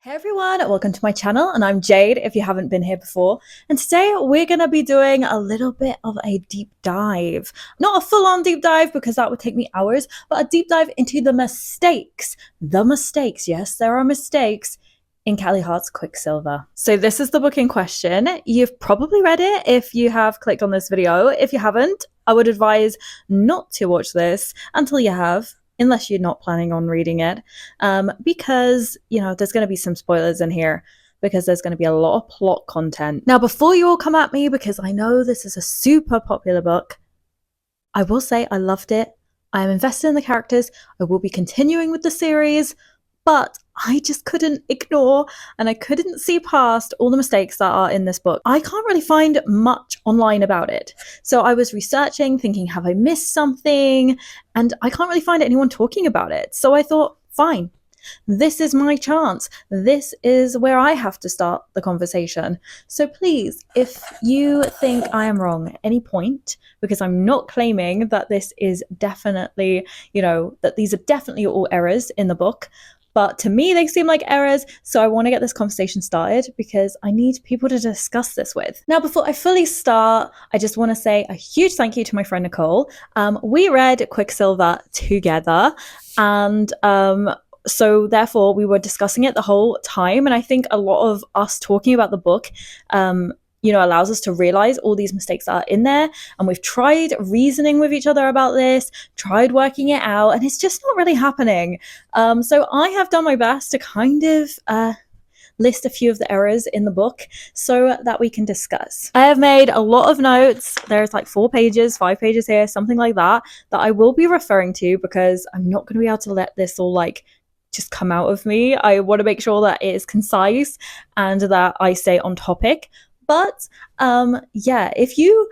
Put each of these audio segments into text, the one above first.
Hey everyone, welcome to my channel, and I'm Jade if you haven't been here before. And today we're going to be doing a little bit of a deep dive. Not a full-on deep dive because that would take me hours, but a deep dive into the mistakes. The mistakes, yes, there are mistakes in Callie Hart's Quicksilver. So this is the book in question. You've probably read it if you have clicked on this video. If you haven't, I would advise not to watch this until you have, unless you're not planning on reading it, because, there's going to be some spoilers in here because there's going to be a lot of plot content. Now, before you all come at me, because I know this is a super popular book, I will say I loved it. I am invested in the characters. I will be continuing with the series, but I just couldn't ignore and I couldn't see past all the mistakes that are in this book. I can't really find much online about it. So I was researching, thinking, have I missed something? And I can't really find anyone talking about it. So I thought, fine, this is my chance. This is where I have to start the conversation. So please, if you think I am wrong at any point, because I'm not claiming that this is definitely, that these are definitely all errors in the book, but to me, they seem like errors, so I want to get this conversation started because I need people to discuss this with. Now, before I fully start, I just want to say a huge thank you to my friend Nicole. We read Quicksilver together, and so therefore we were discussing it the whole time, and I think a lot of us talking about the book allows us to realize all these mistakes that are in there. And we've tried reasoning with each other about this, tried working it out, and it's just not really happening. So I have done my best to kind of list a few of the errors in the book so that we can discuss. I have made a lot of notes. There's like 5 pages here, something like that I will be referring to because I'm not going to be able to let this all just come out of me. I want to make sure that it is concise and that I stay on topic. But if you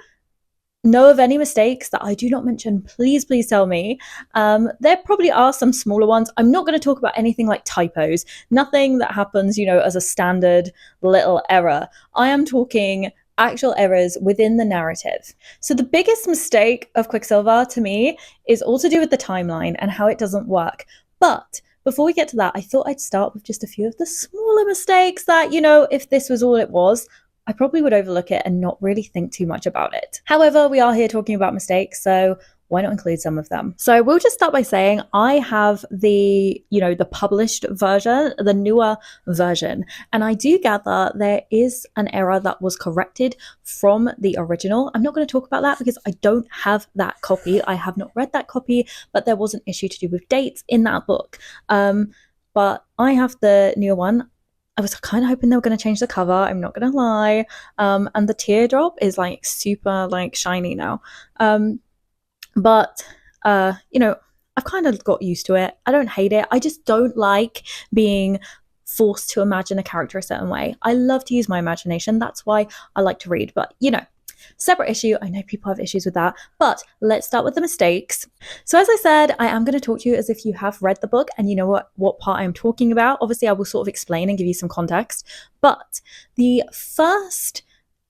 know of any mistakes that I do not mention, please tell me. There probably are some smaller ones. I'm not going to talk about anything like typos, nothing that happens, as a standard little error. I am talking actual errors within the narrative. So the biggest mistake of Quicksilver to me is all to do with the timeline and how it doesn't work. But before we get to that, I thought I'd start with just a few of the smaller mistakes that, if this was all it was, I probably would overlook it and not really think too much about it. However, we are here talking about mistakes, so why not include some of them? So we'll just start by saying I have the published version, the newer version, and I do gather there is an error that was corrected from the original. I'm not going to talk about that because I don't have that copy. I have not read that copy, but there was an issue to do with dates in that book. But I have the newer one. I was kind of hoping they were going to change the cover, I'm not going to lie. And the teardrop is super shiny now. But I've kind of got used to it. I don't hate it. I just don't like being forced to imagine a character a certain way. I love to use my imagination. That's why I like to read. But separate issue. I know people have issues with that, but let's start with the mistakes. So as I said, I am going to talk to you as if you have read the book and you know what part I'm talking about. Obviously, I will sort of explain and give you some context, but the first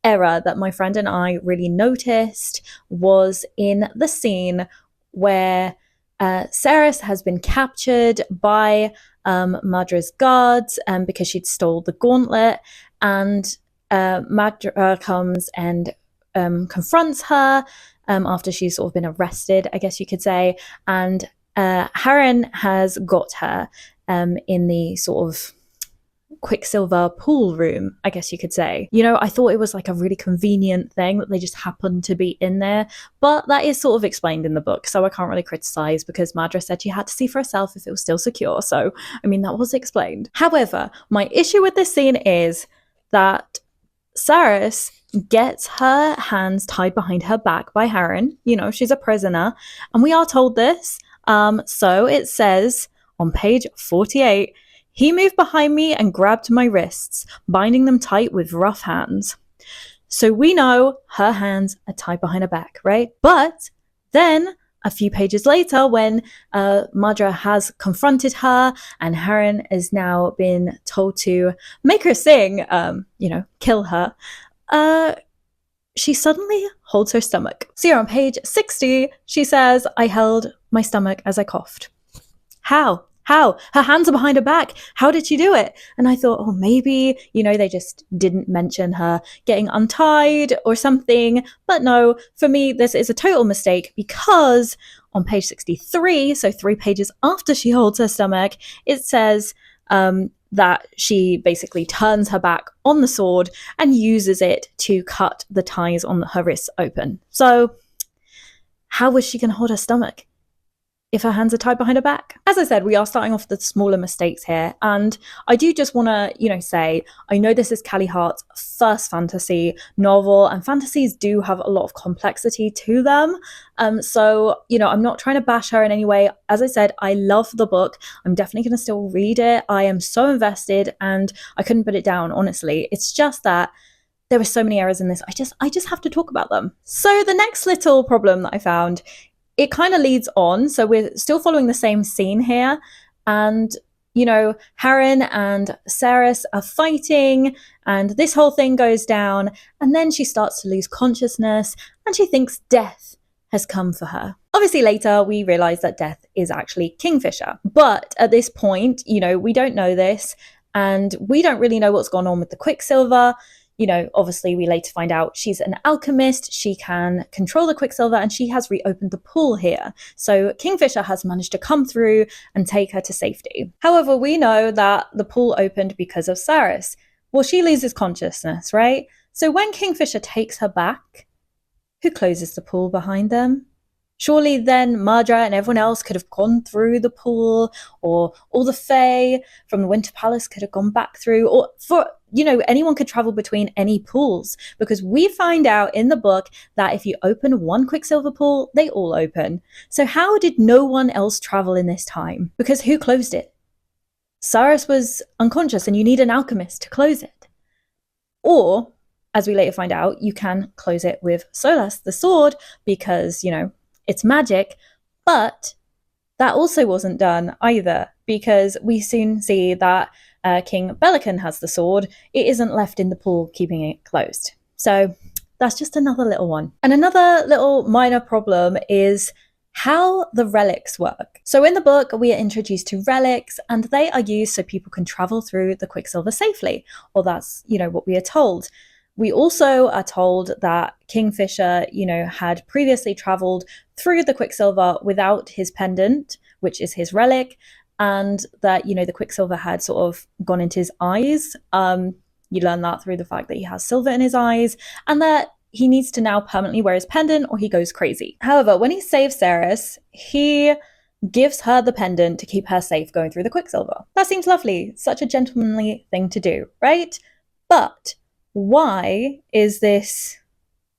error that my friend and I really noticed was in the scene where Ceres has been captured by Madra's guards because she'd stole the gauntlet, and Madra comes and confronts her after she's sort of been arrested, I guess you could say, and Harren has got her in the sort of Quicksilver pool room, I guess you could say. I thought it was a really convenient thing that they just happened to be in there, but that is sort of explained in the book, so I can't really criticize because Madra said she had to see for herself if it was still secure, so that was explained. However, my issue with this scene is that Ceres gets her hands tied behind her back by Harren. She's a prisoner, and we are told this. So it says on page 48, he moved behind me and grabbed my wrists, binding them tight with rough hands. So we know her hands are tied behind her back, right? But then a few pages later, when Madra has confronted her and Harren has now been told to make her sing, kill her, she suddenly holds her stomach. So here on page 60, she says, I held my stomach as I coughed. How? How? Her hands are behind her back. How did she do it? And I thought, oh, maybe, they just didn't mention her getting untied or something. But no, for me, this is a total mistake because on page 63, so 3 pages after she holds her stomach, it says that she basically turns her back on the sword and uses it to cut the ties on her wrists open. So how was she going to hold her stomach if her hands are tied behind her back? As I said, we are starting off with the smaller mistakes here. And I do just want to, say, I know this is Callie Hart's first fantasy novel, and fantasies do have a lot of complexity to them. So, I'm not trying to bash her in any way. As I said, I love the book. I'm definitely going to still read it. I am so invested and I couldn't put it down, honestly. It's just that there were so many errors in this. I just have to talk about them. So the next little problem that I found, it kind of leads on. So we're still following the same scene here. And, Harren and Saris are fighting and this whole thing goes down. And then she starts to lose consciousness and she thinks death has come for her. Obviously, later we realize that death is actually Kingfisher. But at this point, we don't know this and we don't really know what's gone on with the Quicksilver. Obviously we later find out she's an alchemist, she can control the Quicksilver, and she has reopened the pool here. So Kingfisher has managed to come through and take her to safety. However, we know that the pool opened because of Saris. Well, she loses consciousness, right? So when Kingfisher takes her back, who closes the pool behind them? Surely then Mardra and everyone else could have gone through the pool, or all the Fae from the Winter Palace could have gone back through, or anyone could travel between any pools, because we find out in the book that if you open one Quicksilver pool, they all open. So how did no one else travel in this time? Because who closed it? Saris was unconscious and you need an alchemist to close it. Or, as we later find out, you can close it with Solas, the sword, because, it's magic. But that also wasn't done either, because we soon see that King Belikon has the sword. It isn't left in the pool, keeping it closed. So that's just another little one. And another little minor problem is how the relics work. So in the book, we are introduced to relics, and they are used so people can travel through the Quicksilver safely, or that's, what we are told. We also are told that Kingfisher, had previously traveled through the Quicksilver without his pendant, which is his relic, and that, the Quicksilver had sort of gone into his eyes. You learn that through the fact that he has silver in his eyes, and that he needs to now permanently wear his pendant or he goes crazy. However, when he saves Saris, he gives her the pendant to keep her safe going through the Quicksilver. That seems lovely. Such a gentlemanly thing to do, right? But why is this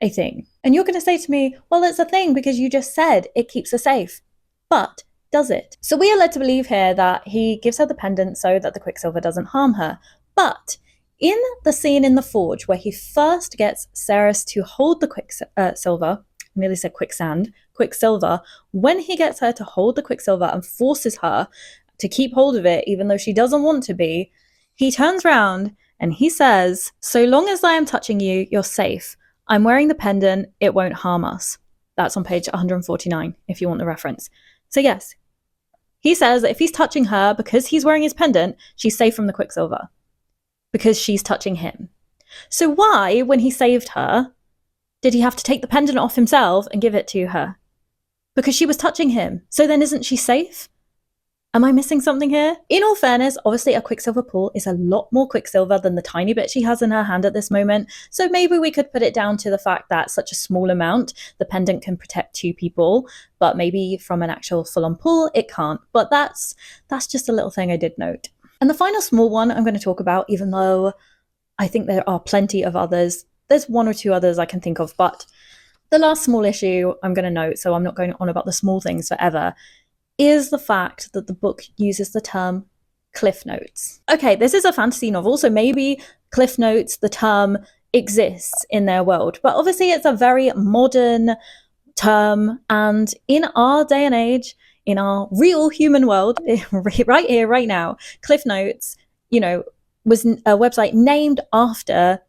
a thing? And you're going to say to me, well, it's a thing because you just said it keeps her safe. But does it? So we are led to believe here that he gives her the pendant so that the Quicksilver doesn't harm her. But in the scene in the forge where he first gets Saris to hold the Quicksilver, I nearly said Quicksilver, when he gets her to hold the Quicksilver and forces her to keep hold of it, even though she doesn't want to be, he turns around and he says, so long as I am touching you, you're safe. I'm wearing the pendant, it won't harm us. That's on page 149, if you want the reference. So yes, he says that if he's touching her because he's wearing his pendant, she's safe from the Quicksilver, because she's touching him. So why, when he saved her, did he have to take the pendant off himself and give it to her? Because she was touching him. So then isn't she safe? Am I missing something here? In all fairness, obviously a Quicksilver pool is a lot more Quicksilver than the tiny bit she has in her hand at this moment. So maybe we could put it down to the fact that such a small amount, the pendant can protect 2 people, but maybe from an actual full-on pool, it can't. But that's just a little thing I did note. And the final small one I'm going to talk about, even though I think there are plenty of others, there's 1 or 2 others I can think of, but the last small issue I'm going to note, so I'm not going on about the small things forever, is the fact that the book uses the term Cliff Notes. Okay, this is a fantasy novel, so maybe Cliff Notes, the term, exists in their world. But obviously it's a very modern term, and in our day and age, in our real human world, right here, right now, Cliff Notes, was a website named after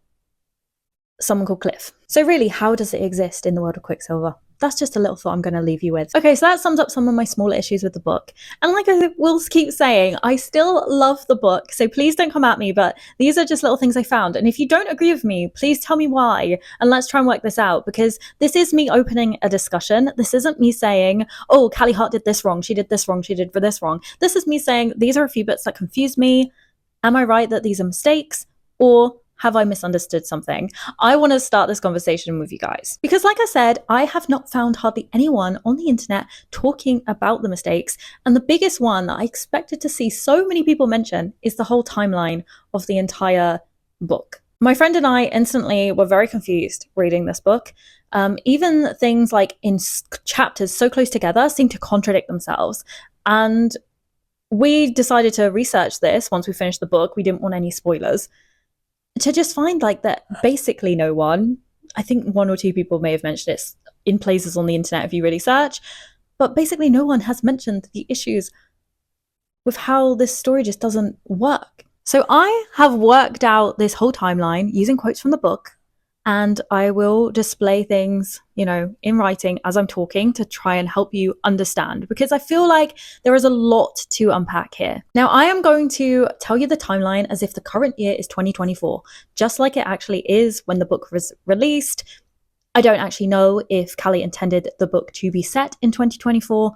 someone called Cliff. So really, how does it exist in the world of Quicksilver? that's just a little thought I'm going to leave you with. Okay, so that sums up some of my smaller issues with the book. And like I will keep saying, I still love the book, so please don't come at me, but these are just little things I found. And if you don't agree with me, please tell me why, and let's try and work this out, because this is me opening a discussion. This isn't me saying, oh, Callie Hart did this wrong, she did this wrong, she did this wrong. This is me saying, these are a few bits that confuse me. Am I right that these are mistakes? Or have I misunderstood something? I want to start this conversation with you guys. Because like I said, I have not found hardly anyone on the internet talking about the mistakes. And the biggest one that I expected to see so many people mention is the whole timeline of the entire book. My friend and I instantly were very confused reading this book. Even things like in chapters so close together seem to contradict themselves. And we decided to research this once we finished the book. We didn't want any spoilers. To just find like that basically no one, I think one or two people may have mentioned it in places on the internet if you really search, but basically no one has mentioned the issues with how this story just doesn't work. So I have worked out this whole timeline using quotes from the book, and I will display things, in writing as I'm talking to try and help you understand, because I feel like there is a lot to unpack here. Now, I am going to tell you the timeline as if the current year is 2024, just like it actually is when the book was released. I don't actually know if Callie intended the book to be set in 2024,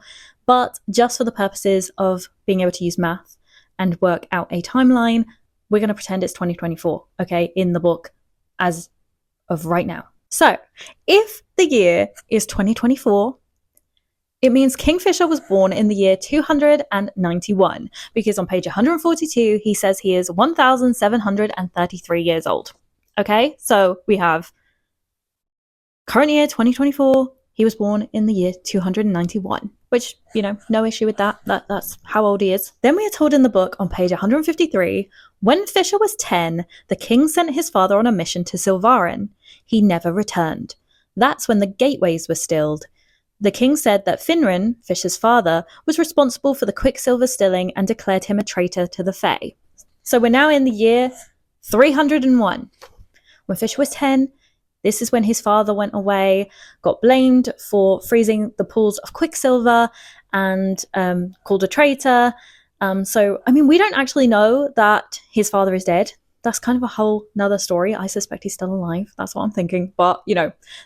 but just for the purposes of being able to use math and work out a timeline, we're going to pretend it's 2024, okay, in the book as of right now. So if the year is 2024, it means Kingfisher was born in the year 291, because on page 142, he says he is 1,733 years old. Okay, so we have current year 2024, he was born in the year 291, which, no issue with that. That's how old he is. Then we are told in the book on page 153, when Fisher was 10, the king sent his father on a mission to Zilvaren. He never returned. That's when the gateways were stilled. The king said that Finran, Fisher's father, was responsible for the Quicksilver stilling and declared him a traitor to the Fae. So we're now in the year 301. When Fisher was 10, this is when his father went away, got blamed for freezing the pools of Quicksilver, and called a traitor. We don't actually know that his father is dead. That's kind of a whole nother story. I suspect he's still alive. That's what I'm thinking. But,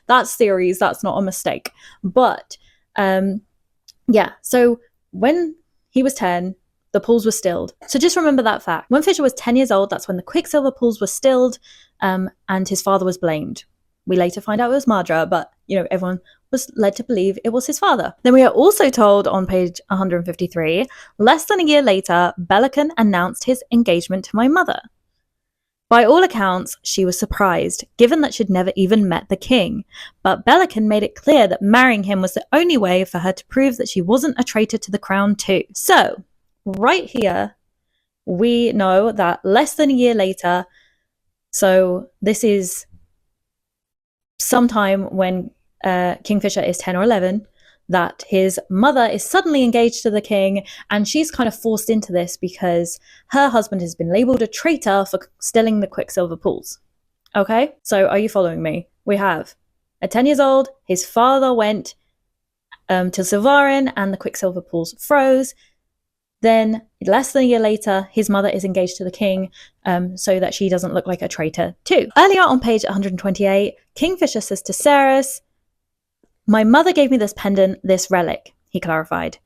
that's theories. That's not a mistake. But, so when he was 10, the pools were stilled. So just remember that fact. When Fisher was 10 years old, that's when the Quicksilver pools were stilled, and his father was blamed. We later find out it was Madra, but, everyone was led to believe it was his father. Then we are also told on page 153, less than a year later, Belikon announced his engagement to my mother. By all accounts, she was surprised, given that she'd never even met the king. But Belikon made it clear that marrying him was the only way for her to prove that she wasn't a traitor to the crown too. So, right here, we know that less than a year later, so this is sometime when Kingfisher is 10 or 11, that his mother is suddenly engaged to the king, and she's kind of forced into this because her husband has been labelled a traitor for stilling the Quicksilver pools. Okay, so are you following me? We have, at 10 years old, his father went to Zilvaren and the Quicksilver pools froze. Then, less than a year later, his mother is engaged to the king so that she doesn't look like a traitor too. Earlier on page 128, Kingfisher says to Ceres, my mother gave me this pendant, this relic, he clarified,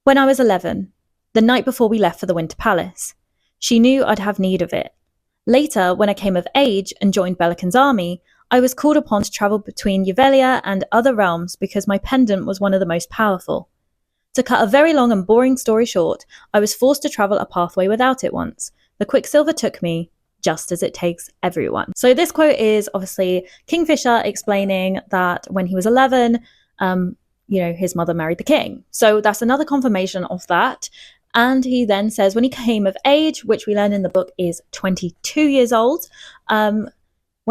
when I was 11, the night before we left for the Winter Palace. She knew I'd have need of it. Later, when I came of age and joined Belikon's army, I was called upon to travel between Yuvelia and other realms because my pendant was one of the most powerful. To cut a very long and boring story short, I was forced to travel a pathway without it once. The Quicksilver took me, just as it takes everyone. So this quote is obviously Kingfisher explaining that when he was 11, his mother married the king. So that's another confirmation of that. And he then says when he came of age, which we learn in the book is 22 years old, when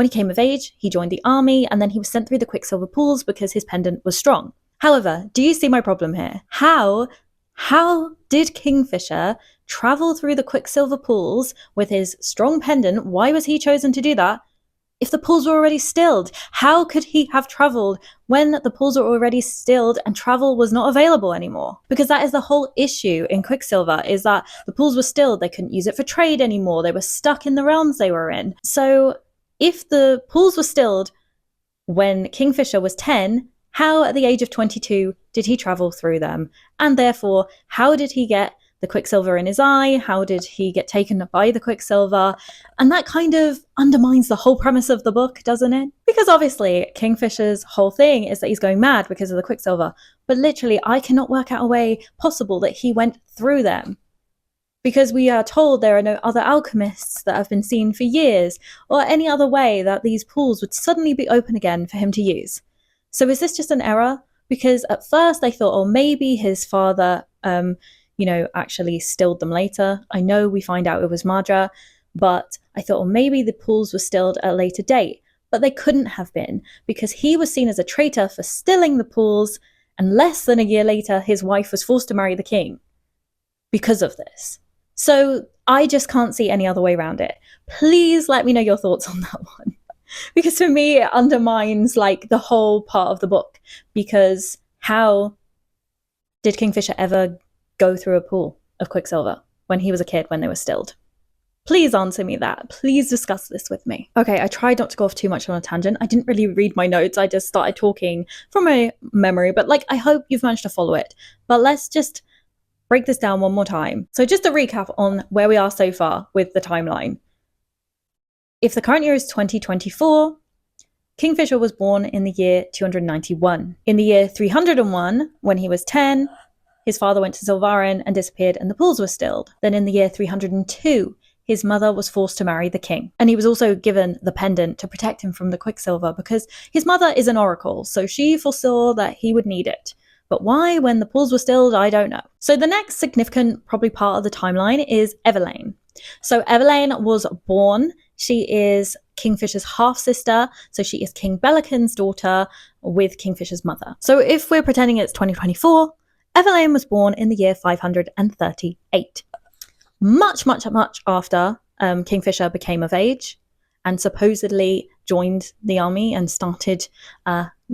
he came of age, he joined the army, and then he was sent through the Quicksilver pools because his pendant was strong. However, do you see my problem here? How did Kingfisher travel through the Quicksilver pools with his strong pendant? Why was he chosen to do that? if the pools were already stilled? How could he have travelled when the pools were already stilled and travel was not available anymore? Because that is the whole issue in Quicksilver, is that the pools were stilled. They couldn't use it for trade anymore. They were stuck in the realms they were in. So if the pools were stilled when Kingfisher was 10, how at the age of 22 did he travel through them? And therefore, how did he get the Quicksilver in his eye? How did he get taken by the Quicksilver? And that kind of undermines the whole premise of the book, doesn't it? Because obviously, Kingfisher's whole thing is that he's going mad because of the Quicksilver. But literally, I cannot work out a way possible that he went through them. Because we are told there are no other alchemists that have been seen for years, or any other way that these pools would suddenly be open again for him to use. So is this just an error? Because at first I thought, oh, maybe his father actually stilled them later. I know we find out it was Madra, but I thought, maybe the pools were stilled at a later date. But they couldn't have been, because he was seen as a traitor for stilling the pools, and less than a year later, his wife was forced to marry the king because of this. So I just can't see any other way around it. Please let me know your thoughts on that one. Because for me, it undermines the whole part of the book. Because how did Kingfisher ever go through a pool of Quicksilver when he was a kid, when they were stilled? Please answer me that. Please discuss this with me. Okay, I tried not to go off too much on a tangent. I didn't really read my notes. I just started talking from my memory. But I hope you've managed to follow it. But let's just break this down one more time. So just a recap on where we are so far with the timeline. If the current year is 2024, Kingfisher was born in the year 291. In the year 301, when he was 10, his father went to Zilvaren and disappeared and the pools were stilled. Then in the year 302, his mother was forced to marry the king. And he was also given the pendant to protect him from the Quicksilver, because his mother is an oracle, so she foresaw that he would need it. But why, when the pools were stilled, I don't know. So the next significant probably part of the timeline is Everlane. So Everlane was born. She is Kingfisher's half-sister, so she is King Belikon's daughter with Kingfisher's mother. So if we're pretending it's 2024, Everlane was born in the year 538. Much after Kingfisher became of age and supposedly joined the army and started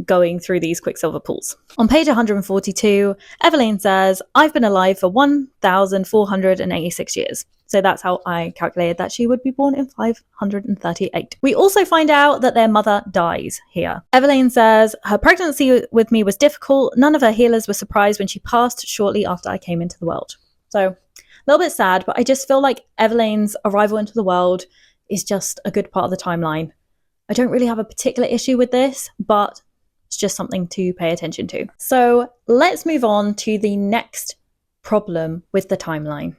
going through these Quicksilver pools. On page 142, Everlane says, I've been alive for 1,486 years. So that's how I calculated that she would be born in 538. We also find out that their mother dies here. Everlane says, her pregnancy with me was difficult. None of her healers were surprised when she passed shortly after I came into the world. So a little bit sad, but I just feel like Everlane's arrival into the world is just a good part of the timeline. I don't really have a particular issue with this, but it's just something to pay attention to. So let's move on to the next problem with the timeline.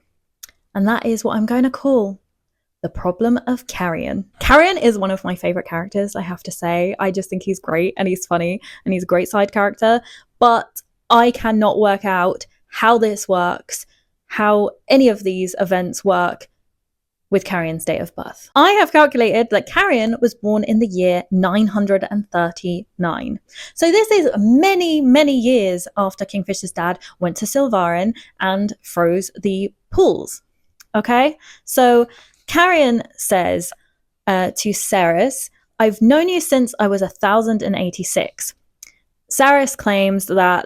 And that is what I'm going to call the problem of Carrion. Carrion is one of my favourite characters, I have to say. I just think he's great and he's funny and he's a great side character. But I cannot work out how this works, how any of these events work with Carrion's date of birth. I have calculated that Carrion was born in the year 939. So this is many years after Kingfisher's dad went to Zilvaren and froze the pools. Okay, so Carrion says to Saris, I've known you since I was 1,086. Saris claims that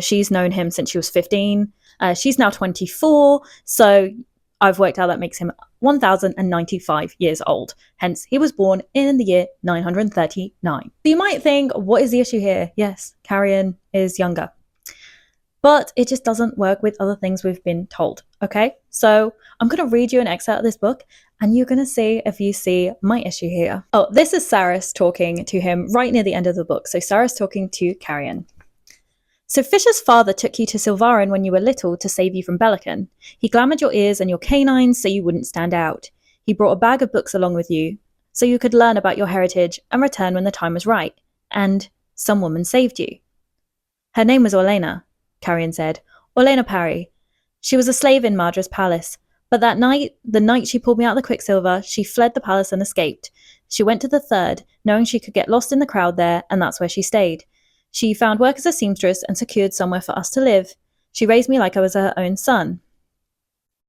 she's known him since she was 15. She's now 24, so I've worked out that makes him 1,095 years old. Hence, he was born in the year 939. So you might think, what is the issue here? Yes, Carrion is younger. But it just doesn't work with other things we've been told, okay? So I'm going to read you an excerpt of this book, and you're going to see if you see my issue here. Oh, this is Saris talking to him right near the end of the book. So Saris talking to Carrion. So Fisher's father took you to Zilvaren when you were little to save you from Belikon. He glamoured your ears and your canines so you wouldn't stand out. He brought a bag of books along with you so you could learn about your heritage and return when the time was right. And some woman saved you. Her name was Orlena, Carrion said. Orlena Parry. She was a slave in Madra's palace. But that night, the night she pulled me out of the Quicksilver, she fled the palace and escaped. She went to the third, knowing she could get lost in the crowd there, and that's where she stayed. She found work as a seamstress and secured somewhere for us to live. She raised me like I was her own son.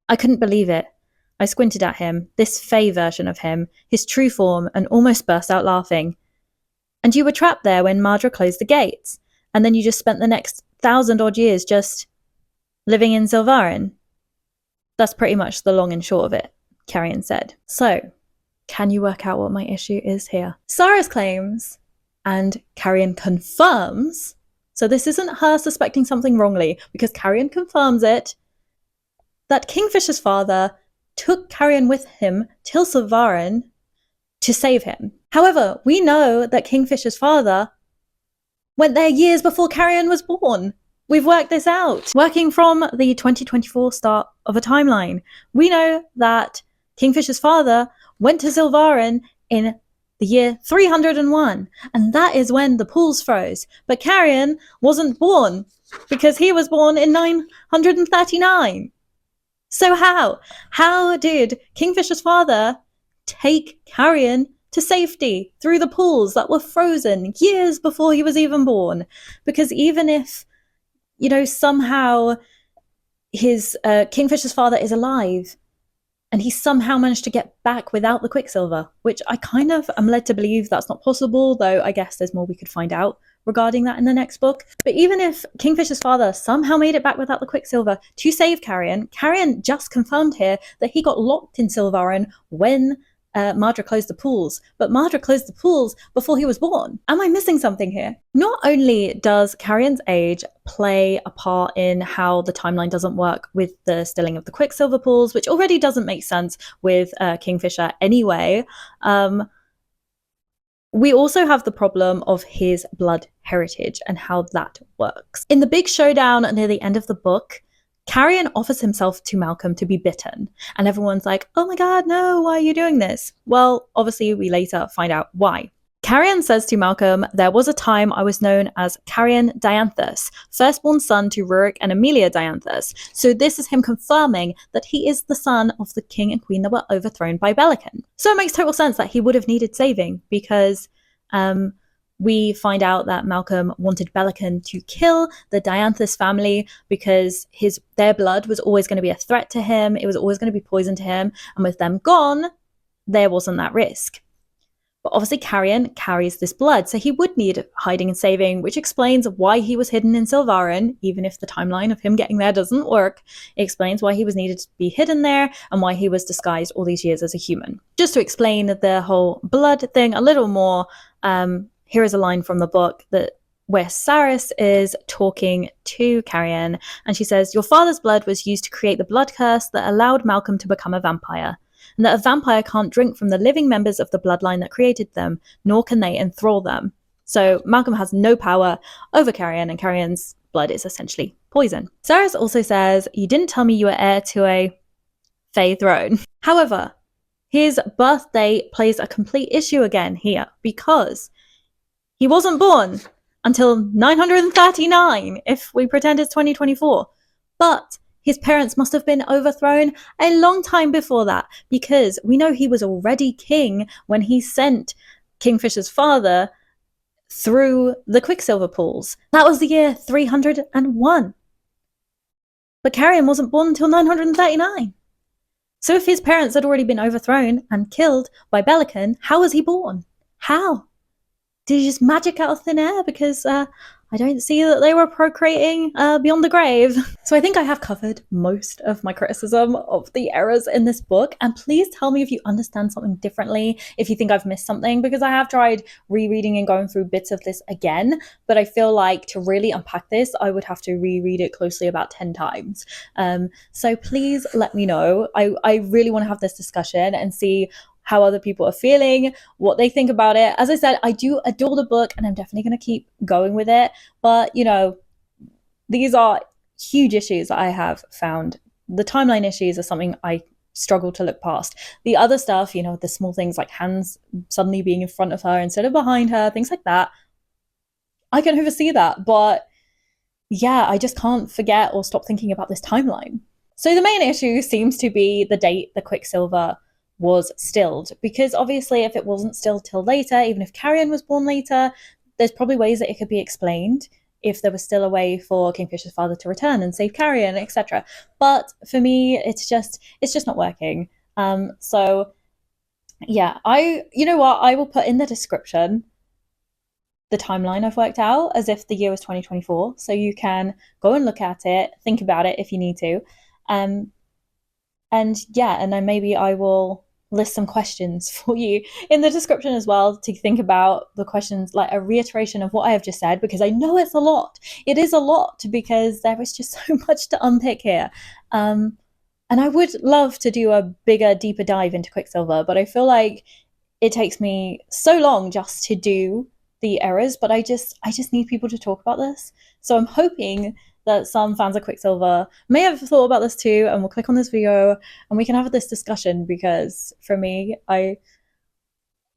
I couldn't believe it. I squinted at him, this Fae version of him, his true form, and almost burst out laughing. And you were trapped there when Mardra closed the gates, and then you just spent the next 1,000-odd years just living in Zilvaren. That's pretty much the long and short of it, Carrion said. So, can you work out what my issue is here? Sarah's claims, and Carrion confirms, so this isn't her suspecting something wrongly, because Carrion confirms it, that Kingfisher's father took Carrion with him till Zilvaren to save him. However, we know that Kingfisher's father went there years before Carrion was born. We've worked this out. Working from the 2024 start of a timeline, we know that Kingfisher's father went to Zilvaren in the year 301, and that is when the pools froze. But Carrion wasn't born, because he was born in 939. So how did Kingfisher's father take Carrion to safety through the pools that were frozen years before he was even born? Because even if, somehow his Kingfisher's father is alive and he somehow managed to get back without the Quicksilver, which I kind of am led to believe that's not possible, though I guess there's more we could find out regarding that in the next book. But even if Kingfisher's father somehow made it back without the Quicksilver to save Carrion just confirmed here that he got locked in Zilvaren when Mardra closed the pools, but Mardra closed the pools before he was born. Am I missing something here? Not only does Carrion's age play a part in how the timeline doesn't work with the stilling of the Quicksilver pools, which already doesn't make sense with Kingfisher anyway, we also have the problem of his blood heritage and how that works. In the big showdown near the end of the book, Carrion offers himself to Malcolm to be bitten, and everyone's like, oh my god, no, why are you doing this? Well, obviously we later find out why. Carrion says to Malcolm, there was a time I was known as Carrion Dianthus, firstborn son to Rurik and Amelia Dianthus. So this is him confirming that he is the son of the king and queen that were overthrown by Belikon. So it makes total sense that he would have needed saving, because we find out that Malcolm wanted Belikon to kill the Dianthus family because their blood was always going to be a threat to him. It was always going to be poison to him. And with them gone, there wasn't that risk. But obviously Carrion carries this blood, so he would need hiding and saving, which explains why he was hidden in Zilvaren, even if the timeline of him getting there doesn't work. It explains why he was needed to be hidden there and why he was disguised all these years as a human. Just to explain the whole blood thing a little more, here is a line from the book where Saris is talking to Carrion, and she says, your father's blood was used to create the blood curse that allowed Malcolm to become a vampire, and that a vampire can't drink from the living members of the bloodline that created them, nor can they enthrall them. So Malcolm has no power over Carrion, and Carrion's blood is essentially poison. Saris also says, you didn't tell me you were heir to a Fae throne. However, his birthday plays a complete issue again here, because he wasn't born until 939, if we pretend it's 2024. But his parents must have been overthrown a long time before that, because we know he was already king when he sent Kingfisher's father through the Quicksilver pools. That was the year 301. But Carrion wasn't born until 939. So if his parents had already been overthrown and killed by Belikon, how was he born? How? Did he just magic out of thin air? Because I don't see that they were procreating beyond the grave. So I think I have covered most of my criticism of the errors in this book. And please tell me if you understand something differently, if you think I've missed something, because I have tried rereading and going through bits of this again. But I feel like to really unpack this, I would have to reread it closely about 10 times. So please let me know. I really want to have this discussion and see how other people are feeling, what they think about it. As I said, I do adore the book and I'm definitely going to keep going with it. But, these are huge issues that I have found. The timeline issues are something I struggle to look past. The other stuff, the small things like hands suddenly being in front of her instead of behind her, things like that, I can oversee that. But yeah, I just can't forget or stop thinking about this timeline. So the main issue seems to be the date the Quicksilver was stilled, because obviously if it wasn't stilled till later, even if Carrion was born later, there's probably ways that it could be explained if there was still a way for Kingfisher's father to return and save Carrion, etc. But for me, it's just not working. So yeah, you know what, I will put in the description the timeline I've worked out as if the year was 2024, so you can go and look at it, think about it if you need to. um and yeah, and then maybe I will list some questions for you in the description as well to think about the questions, like a reiteration of what I have just said, because I know it's a lot. It is a lot because there is just so much to unpick here. And I would love to do a bigger, deeper dive into Quicksilver, but I feel like it takes me so long just to do the errors. But I just need people to talk about this. So I'm hoping that some fans of Quicksilver may have thought about this too, and will click on this video and we can have this discussion, because for me,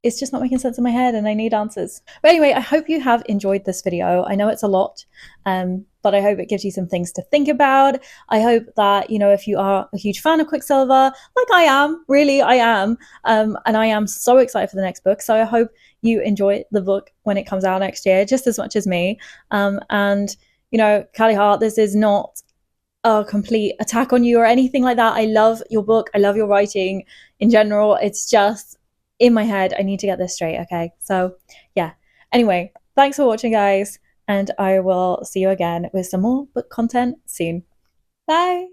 it's just not making sense in my head and I need answers. But anyway, I hope you have enjoyed this video. I know it's a lot, but I hope it gives you some things to think about. I hope that, if you are a huge fan of Quicksilver, like I am, really, I am, and I am so excited for the next book. So I hope you enjoy the book when it comes out next year, just as much as me. And, Callie Hart, this is not a complete attack on you or anything like that. I love your book. I love your writing in general. It's just in my head. I need to get this straight. Okay. So, yeah. Anyway, thanks for watching, guys. And I will see you again with some more book content soon. Bye.